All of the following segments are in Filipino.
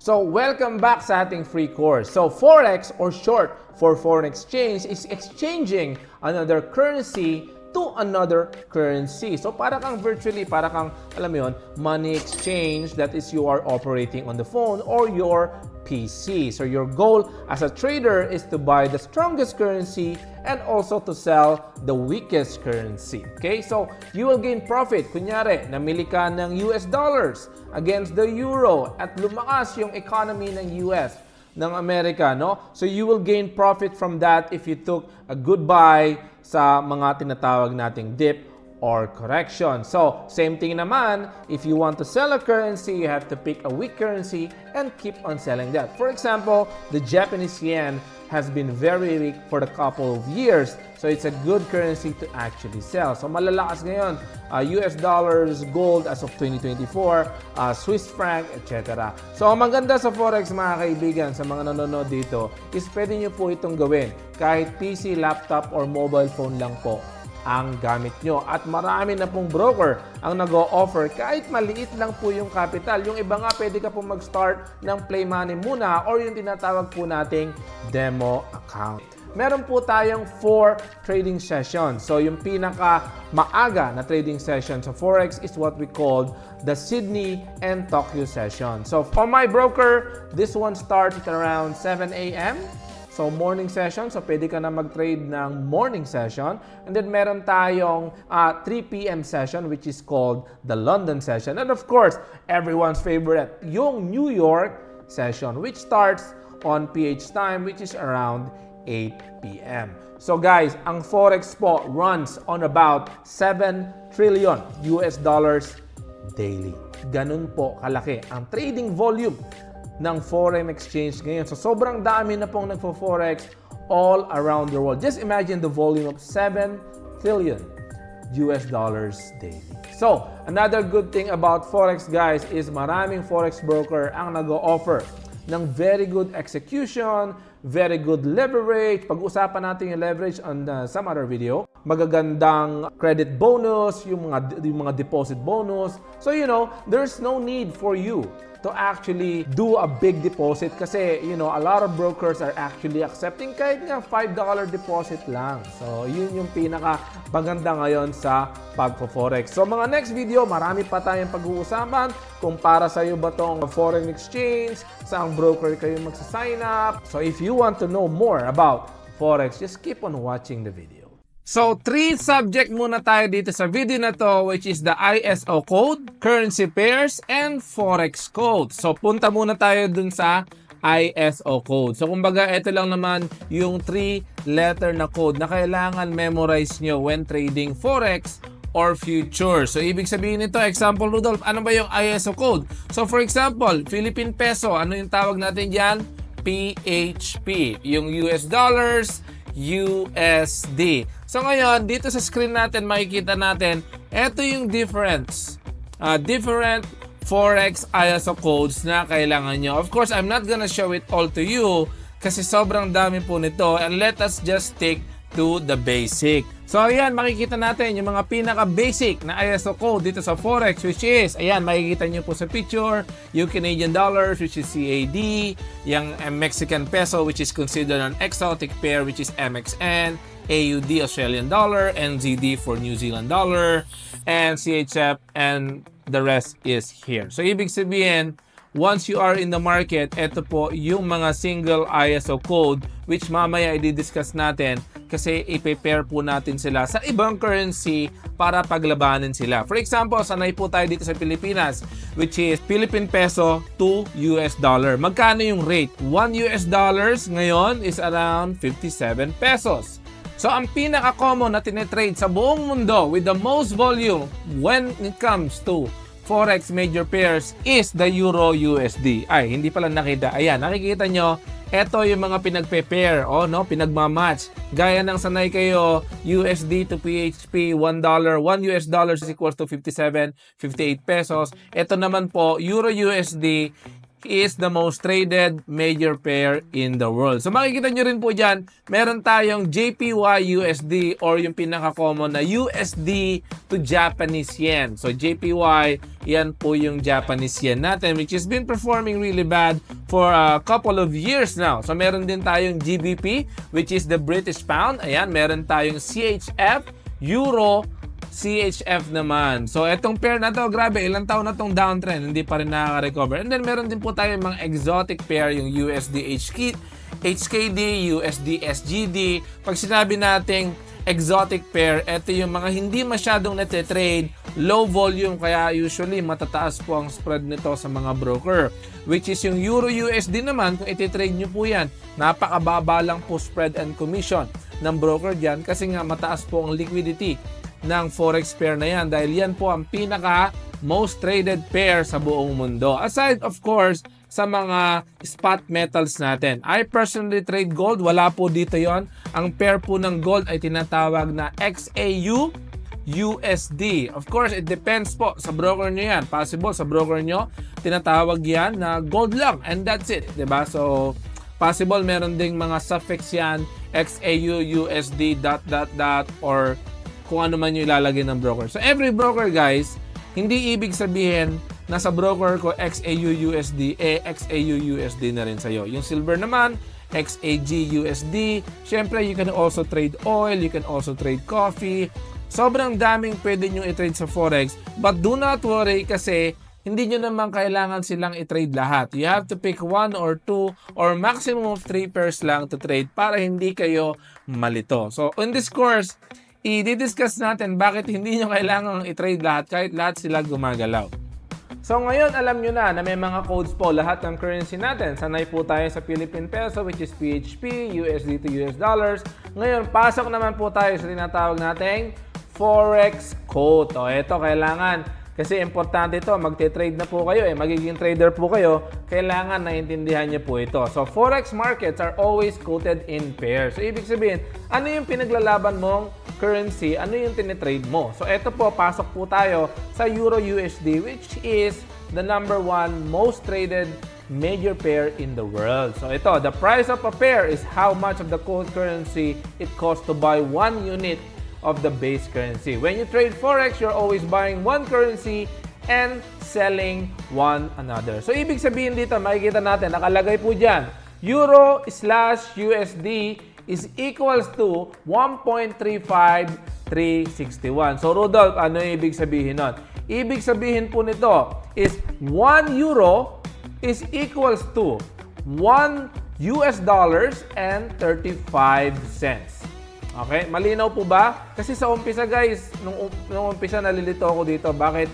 So, welcome back sa ating free course. So, Forex or short for foreign exchange is exchanging another currency to another currency. So, para kang virtually, para kang, alam mo yun, money exchange that is you are operating on the phone or your PC. So, your goal as a trader is to buy the strongest currency and also to sell the weakest currency. Okay? So, you will gain profit. Kunyari, namili ka ng US dollars against the euro at lumakas yung economy ng US, ng Amerika, no? So, you will gain profit from that if you took a good buy sa mga tinatawag nating dip or correction. So, same thing naman, if you want to sell a currency, you have to pick a weak currency and keep on selling that. For example, the Japanese yen has been very weak for a couple of years. So, it's a good currency to actually sell. So, malalakas ngayon, US dollars, gold as of 2024, Swiss franc, etc. So, ang maganda sa Forex, mga kaibigan, sa mga nanonood dito, is pwede nyo po itong gawin. Kahit PC, laptop, or mobile phone lang po ang gamit nyo. At marami na pong broker ang nag-o-offer kahit maliit lang po yung capital. Yung iba nga, pwede ka pong mag-start ng play money muna or yung tinatawag po nating demo account. Meron po tayong 4 trading sessions. So, yung pinaka maaga na trading session sa Forex is what we called the Sydney and Tokyo session. So, for my broker, this one starts at around 7 a.m. So, morning session. So, pwede ka na mag-trade ng morning session. And then, meron tayong 3 p.m. session which is called the London session. And of course, everyone's favorite, yung New York session which starts on PH time which is around 8 p.m. So, guys, ang Forex po runs on about 7 trillion US dollars daily. Ganun po kalaki ang trading volume ng foreign exchange ngayon. So, sobrang dami na pong nagpo-forex all around the world. Just imagine the volume of 7 trillion US dollars daily. So, another good thing about Forex, guys, is maraming Forex broker ang nag-o-offer ng very good execution, very good leverage. Pag-usapan natin yung leverage on some other video. Magagandang credit bonus, yung mga deposit bonus. So, you know, there's no need for you to actually do a big deposit kasi, you know, a lot of brokers are actually accepting kahit nga $5 deposit lang. So, yun yung pinaka-maganda ngayon sa pagpo-forex. So, mga next video, marami pa tayong pag-uusapan kung para sa iyo ba tong foreign exchange, saang broker kayo magsa-sign up. So, if you want to know more about Forex, just keep on watching the video. So, 3 subject muna tayo dito sa video na to, which is the ISO code, currency pairs, and Forex code. So, punta muna tayo dun sa ISO code. So, kumbaga, ito lang naman yung 3-letter na code na kailangan memorize nyo when trading Forex or future. So, ibig sabihin nito, example, Rudolph, ano ba yung ISO code? So, for example, Philippine peso, ano yung tawag natin dyan? PHP. Yung US dollars, USD. So ngayon, dito sa screen natin, makikita natin, ito yung different Forex ISO codes na kailangan nyo. Of course, I'm not gonna show it all to you kasi sobrang dami po nito. And let us just stick to the basic. So ayan, makikita natin yung mga pinaka-basic na ISO code dito sa Forex, which is, ayan, makikita nyo po sa picture, yung Canadian dollars, which is CAD, yung Mexican peso, which is considered an exotic pair, which is MXN, AUD, Australian dollar, NZD for New Zealand dollar, and CHF, and the rest is here. So, ibig sabihin, once you are in the market, ito po yung mga single ISO code which mamaya i-discuss natin kasi i-prepare po natin sila sa ibang currency para paglabanan sila. For example, sanay po tayo dito sa Pilipinas which is Philippine peso to US dollar. Magkano yung rate? 1 US dollars ngayon is around 57 pesos. So, ang pinaka-common na tinetrade sa buong mundo with the most volume when it comes to Forex major pairs is the Euro USD. Ay, hindi pala nakita. Ayan, nakikita nyo, ito yung mga pinagpe-pair, pinagmamatch. Gaya ng sanay kayo, USD to PHP, $1. 1 US dollars is equals to 57, 58 pesos. Ito naman po, Euro USD, is the most traded major pair in the world. So makikita nyo rin po dyan, meron tayong JPY-USD or yung pinaka-common na USD to Japanese Yen. So JPY, yan po yung Japanese Yen natin, which has been performing really bad for a couple of years now. So meron din tayong GBP, which is the British Pound. Ayan, meron tayong CHF, Euro, CHF naman. So, etong pair na to, grabe, ilang taon na tong downtrend, hindi pa rin nakaka-recover. And then, meron din po tayo mga exotic pair, yung USD HKD, USD SGD. Pag sinabi nating exotic pair, ito yung mga hindi masyadong nete-trade, low volume, kaya usually matataas po ang spread nito sa mga broker. Which is yung Euro USD naman, kung iti-trade nyo po yan, napakababa lang po spread and commission ng broker dyan kasi nga mataas po ang liquidity ng Forex pair na yan dahil yan po ang pinaka most traded pair sa buong mundo. Aside of course sa mga spot metals natin. I personally trade gold, wala po dito yon. Ang pair po ng gold ay tinatawag na XAUUSD. Of course, it depends po sa broker nyo yan. Possible sa broker nyo, tinatawag yan na gold lang and that's it. Diba? So, possible meron ding mga suffix yan, XAUUSD ... or kung ano man yung ilalagay ng broker. So, every broker, guys, hindi ibig sabihin na sa broker ko XAUUSD, XAUUSD na rin sa'yo. Yung silver naman, XAGUSD. Siyempre, you can also trade oil, you can also trade coffee. Sobrang daming pwede nyo i-trade sa Forex. But do not worry kasi hindi nyo naman kailangan silang i-trade lahat. You have to pick 1 or 2 or maximum of 3 pairs lang to trade para hindi kayo malito. So, in this course, i-discuss natin bakit hindi nyo kailangan i-trade lahat kahit lahat sila gumagalaw. So ngayon alam nyo na may mga codes po lahat ng currency natin. Sanay po tayo sa Philippine Peso which is PHP, USD to US dollars. Ngayon pasok naman po tayo sa tinatawag nating Forex code. O ito kailangan kasi importante ito, magte-trade na po kayo magiging trader po kayo, kailangan naintindihan niyo po ito. So Forex markets are always quoted in pairs. So ibig sabihin, ano yung pinaglalaban mong currency, ano yung tinitrade mo. So ito po, pasok po tayo sa Euro USD which is the #1 most traded major pair in the world. So ito, the price of a pair is how much of the quote currency it costs to buy 1 unit of the base currency. When you trade Forex, you're always buying one currency and selling one another. So ibig sabihin dito, makikita natin, nakalagay po dyan, Euro/USD is equals to 1.35361. So Rudolph, ano yung ibig sabihin nun? Ibig sabihin po nito is 1 euro is equals to 1 US dollars and 35 cents. Okay? Malinaw po ba? Kasi sa umpisa guys, nung umpisa nalilito ako dito, bakit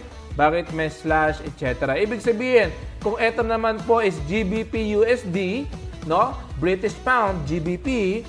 may slash, etc. Ibig sabihin, kung ito naman po is GBP USD, no? British Pound, GBP,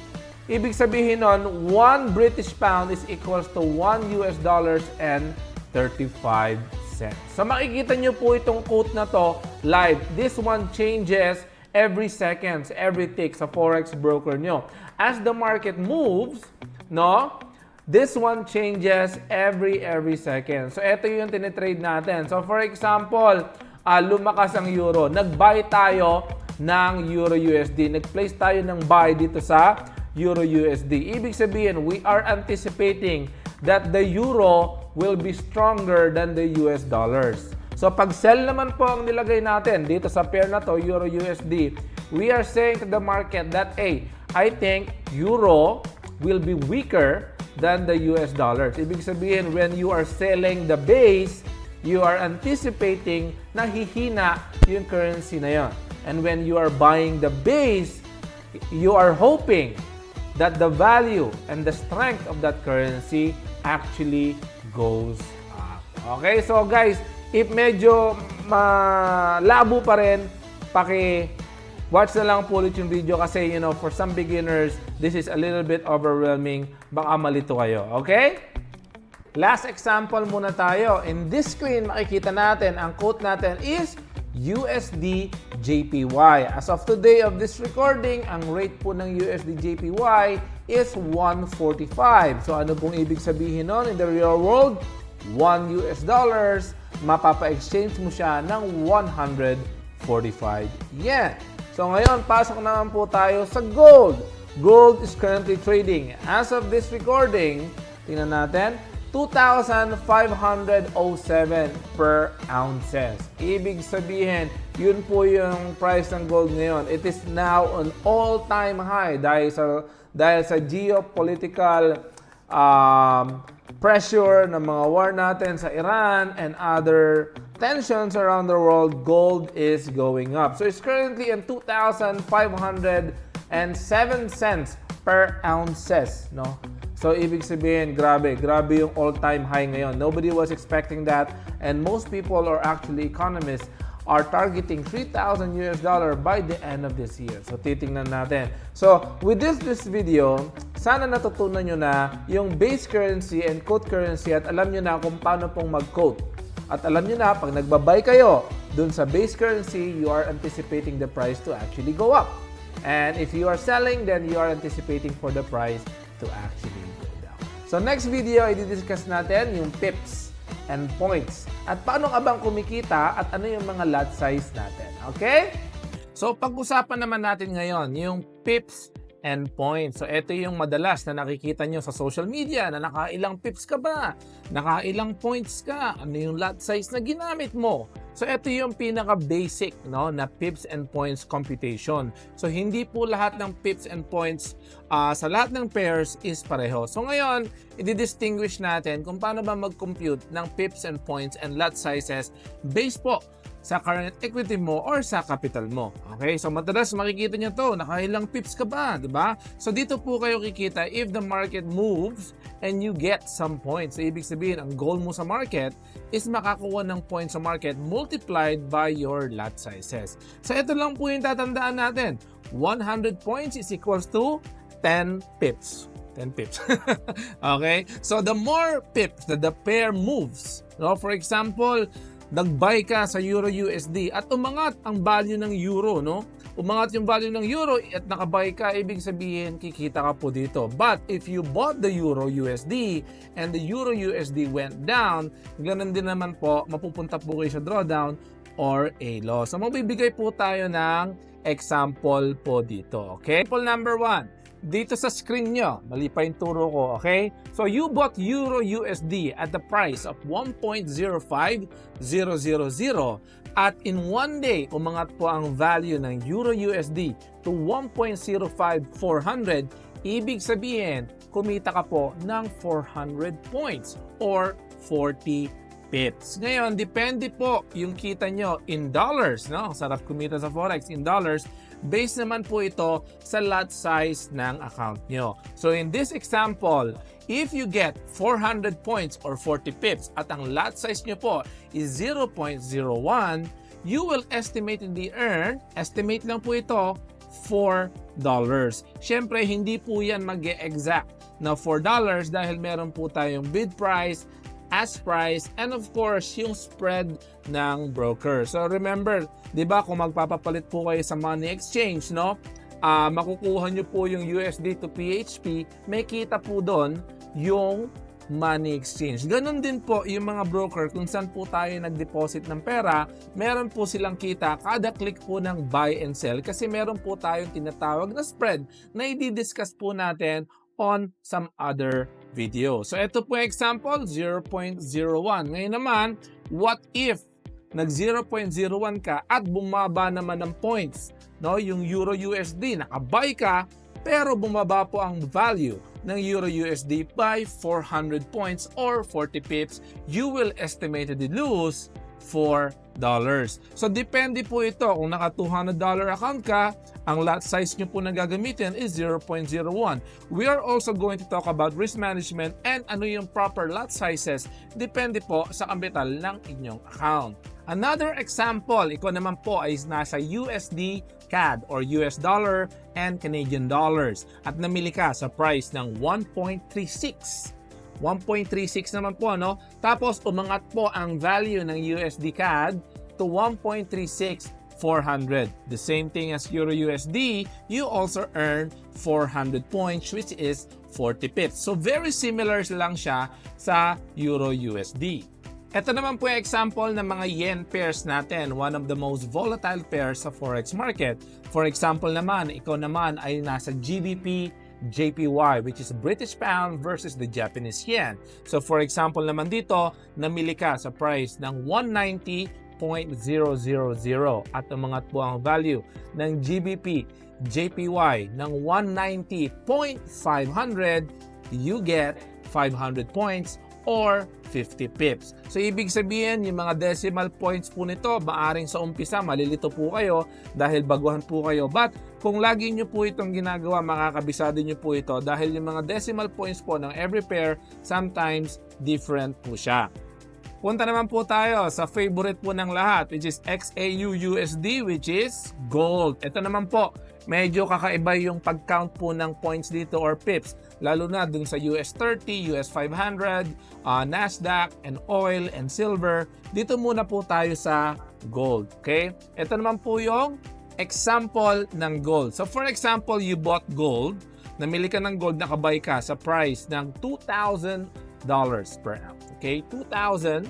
ibig sabihin nun, 1 British Pound is equals to 1 US dollars and 35 cents. So makikita nyo po itong quote na to live. This one changes every seconds, every tick sa Forex broker nyo. As the market moves, no? This one changes every second. So ito yung tinitrade natin. So for example, lumakas ang euro. Nag-buy tayo ng Euro USD. Nag-place tayo ng buy dito sa Euro USD. Ibig sabihin, we are anticipating that the euro will be stronger than the US dollars. So pag sell naman po ang nilagay natin dito sa pair na to, Euro USD, we are saying to the market that, hey, I think euro will be weaker than the US dollars. Ibig sabihin, when you are selling the base, you are anticipating na hihina yung currency na yon. And when you are buying the base, you are hoping that the value and the strength of that currency actually goes up. Okay, so guys, if medyo malabo pa rin, watch na lang po ulit yung video kasi, for some beginners, this is a little bit overwhelming. Baka malito kayo. Okay? Last example muna tayo. In this screen, makikita natin, ang quote natin is USD JPY. As of today of this recording, ang rate po ng USD JPY is 145. So ano pong ibig sabihin nun in the real world? 1 US dollars, mapapa-exchange mo siya ng 145 45 yen. So ngayon, pasok naman po tayo sa gold. Gold is currently trading. As of this recording, tingnan natin, 2,507 per ounces. Ibig sabihin, yun po yung price ng gold ngayon. It is now an all-time high dahil sa geopolitical pressure ng mga war natin sa Iran and other tensions around the world. Gold is going up. So it's currently in 2,507 cents per ounces, no? So, ibig sabihin, grabe yung all-time high ngayon. Nobody was expecting that, and most people, or actually economists, are targeting $3,000 by the end of this year. So, titingnan natin. So, with this video, sana natutunan nyo na yung base currency and quote currency at alam nyo na kung paano pong mag-quote. At alam nyo na, pag nagbabay kayo dun sa base currency, you are anticipating the price to actually go up. And if you are selling, then you are anticipating for the price to actually go down. So next video, i-discuss natin yung pips and points. At paano ka bang kumikita at ano yung mga lot size natin. Okay? So pag-usapan naman natin ngayon yung pips and points. So ito yung madalas na nakikita nyo sa social media na nakailang pips ka ba? Nakailang points ka? Ano yung lot size na ginamit mo? So ito yung pinaka-basic, no, na pips and points computation. So hindi po lahat ng pips and points sa lahat ng pairs is pareho. So ngayon, i-distinguish natin kung paano ba mag-compute ng pips and points and lot sizes based po sa current equity mo or sa capital mo. Okay? So madalas makikita nyo to, nakailang pips ka ba? Diba? So dito po kayo kikita if the market moves and you get some points. So ibig sabihin, ang goal mo sa market is makakuha ng points sa market multiplied by your lot sizes. So ito lang po yung tatandaan natin. 100 points is equals to 10 pips. 10 pips. Okay? So the more pips that the pair moves, no? For example, nag-buy ka sa Euro USD at umangat ang value ng Euro, no? Umangat yung value ng Euro at nakabuy ka, ibig sabihin kikita ka po dito. But if you bought the Euro USD and the Euro USD went down, ganun din naman po, mapupunta po kayo sa drawdown or a loss. So magbibigay po tayo ng example po dito, okay? Example number 1. Dito sa screen nyo, mali pa yung turo ko, okay? So, you bought Euro USD at the price of 1.05000 at in one day, umangat po ang value ng Euro USD to 1.05400. Ibig sabihin, kumita ka po ng 400 points or 40 pips. Ngayon, depende po yung kita nyo in dollars, no? Sarap kumita sa Forex in dollars. Based naman po ito sa lot size ng account nyo. So in this example, if you get 400 points or 40 pips at ang lot size nyo po is 0.01, you will estimatedly earn, estimate lang po ito, $4. Siyempre, hindi po yan mag-exact na $4 dahil meron po tayong bid price, ask price, and of course, yung spread ng broker. So remember, di ba kung magpapapalit po kayo sa money exchange, no? Makukuha nyo po yung USD to PHP, may kita po doon yung money exchange. Ganon din po yung mga broker kung saan po tayo nag-deposit ng pera, meron po silang kita kada click po ng buy and sell kasi meron po tayong tinatawag na spread na i-discuss po natin on some other video. So ito po example, 0.01. Ngayon naman, what if nag 0.01 ka at bumaba naman ng points, no? Yung Euro USD, nakabuy ka, pero bumaba po ang value ng Euro USD by 400 points or 40 pips, you will estimatedly lose $4. So, depende po ito. Kung naka $200 account ka, ang lot size nyo po na gagamitin is 0.01. We are also going to talk about risk management and ano yung proper lot sizes. Depende po sa kapital ng inyong account. Another example, ikaw naman po ay nasa USD CAD or US dollar and Canadian dollars at namili ka sa price ng 1.36. 1.36 naman po, no? Tapos, umangat po ang value ng USD CAD to 1.36400. The same thing as Euro USD, you also earn 400 points, which is 40 pips. So, very similar lang siya sa Euro USD. Ito naman po yung example ng mga yen pairs natin, one of the most volatile pairs sa forex market. For example naman, ikaw naman ay nasa GBP, JPY, which is British Pound versus the Japanese Yen. So for example naman dito, namili ka sa price ng 190.000 at umangat po ang value ng GBP, JPY ng 190.500, you get 500 points or 50 pips. So ibig sabihin, yung mga decimal points po nito, maaring sa umpisa malilito po kayo dahil baguhan po kayo. But kung lagi nyo po itong ginagawa, makakabisado nyo po ito dahil yung mga decimal points po ng every pair, sometimes different po siya. Punta naman po tayo sa favorite po ng lahat, which is XAUUSD, which is gold. Ito naman po, medyo kakaiba yung pag-count po ng points dito or pips, lalo na dun sa US 30, US 500, Nasdaq, and oil, and silver. Dito muna po tayo sa gold, okay? Ito naman po yung example ng gold. So for example, you bought gold, namili ka ng gold, nakabay ka sa price ng $2,000 per ounce. Okay, 2,000.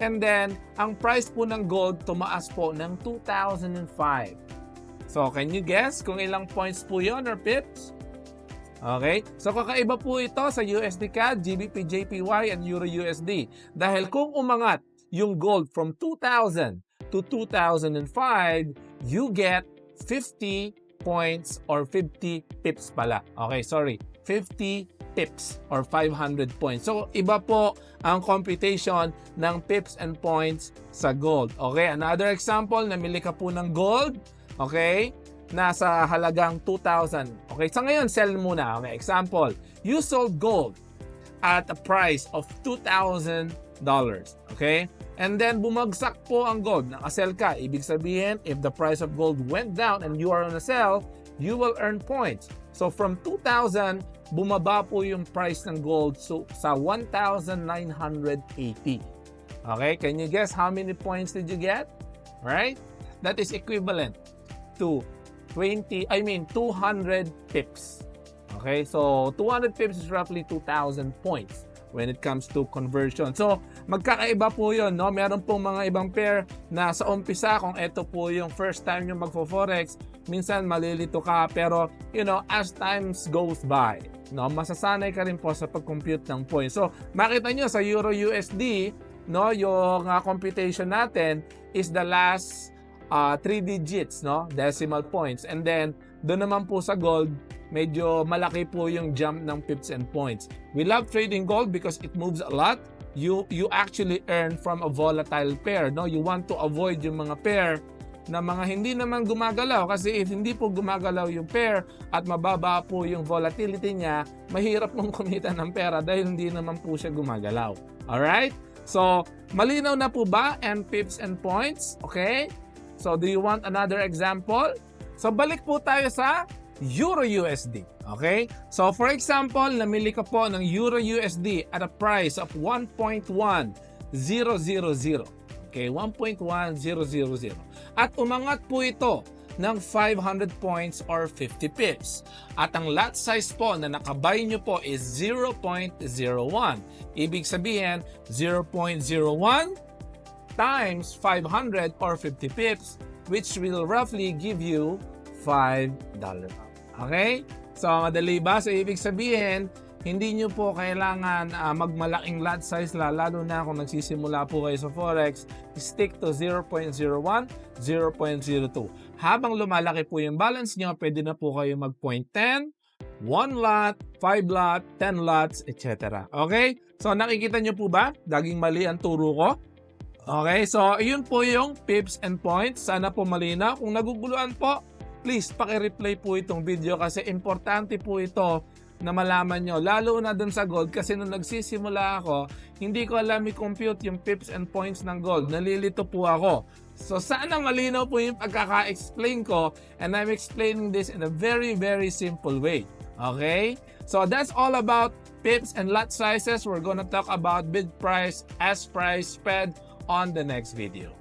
And then, ang price po ng gold tumaas po ng 2005. So, can you guess kung ilang points po yon or pips? Okay, so kakaiba po ito sa USD CAD, GBP, JPY, and Euro USD. Dahil kung umangat yung gold from 2,000 to 2005, you get 50 points or 50 pips pala. Okay, sorry, 50 pips or 500 points. So, iba po ang computation ng pips and points sa gold. Okay, another example, namili ka po ng gold, okay, nasa halagang 2,000. Okay, so ngayon, sell muna. Okay, example, you sold gold at a price of $2,000. Okay, and then bumagsak po ang gold. Nakasell ka. Ibig sabihin, if the price of gold went down and you are on a sell, you will earn points. So, from 2,000, bumaba po yung price ng gold sa 1,980. Okay, can you guess how many points did you get? Right? That is equivalent to 200 pips. Okay, so 200 pips is roughly 2,000 points when it comes to conversion. So, magkakaiba po yun, no? Meron pong mga ibang pair na sa umpisa, kung ito po yung first time nyo magfo-forex, minsan malilito ka, pero, you know, as times goes by, no, masasanay ka rin po sa pag-compute ng points. So, makita nyo sa Euro USD, no, yung computation natin is the last 3 digits, no, decimal points. And then, doon naman po sa gold, medyo malaki po yung jump ng pips and points. We love trading gold because it moves a lot. You actually earn from a volatile pair, no? You want to avoid yung mga pair na mga hindi naman gumagalaw, kasi if hindi po gumagalaw yung pair at mababa po yung volatility niya, mahirap mong kumita ng pera dahil hindi naman po siya gumagalaw. Alright? So, malinaw na po ba and pips and points? Okay? So, do you want another example? So, balik po tayo sa Euro USD. Okay? So, for example, namili ka po ng Euro USD at a price of 1.1000. Okay, 1.1000. At umangat po ito ng 500 points or 50 pips. At ang lot size po na nakabay nyo po is 0.01. Ibig sabihin, 0.01 times 500 or 50 pips, which will roughly give you $5. Okay? So, madali ba? So, ibig sabihin, hindi nyo po kailangan magmalaking lot size, lalo na kung nagsisimula po kayo sa Forex. Stick to 0.01, 0.02. Habang lumalaki po yung balance nyo, pwede na po kayo mag-0.10, 1 lot, 5 lot, 10 lots, etc. Okay? So, nakikita nyo po ba? Daging mali ang turo ko. Okay? So, yun po yung pips and points. Sana po malinaw. Kung naguguluhan po, please, paki-replay po itong video kasi importante po ito na malaman nyo. Lalo na dun sa gold kasi nung nagsisimula ako, hindi ko alam i-compute yung pips and points ng gold. Nalilito po ako. So sana malinaw po yung pagkaka-explain ko, and I'm explaining this in a very, very simple way. Okay? So that's all about pips and lot sizes. We're gonna talk about bid price, ask price, spread on the next video.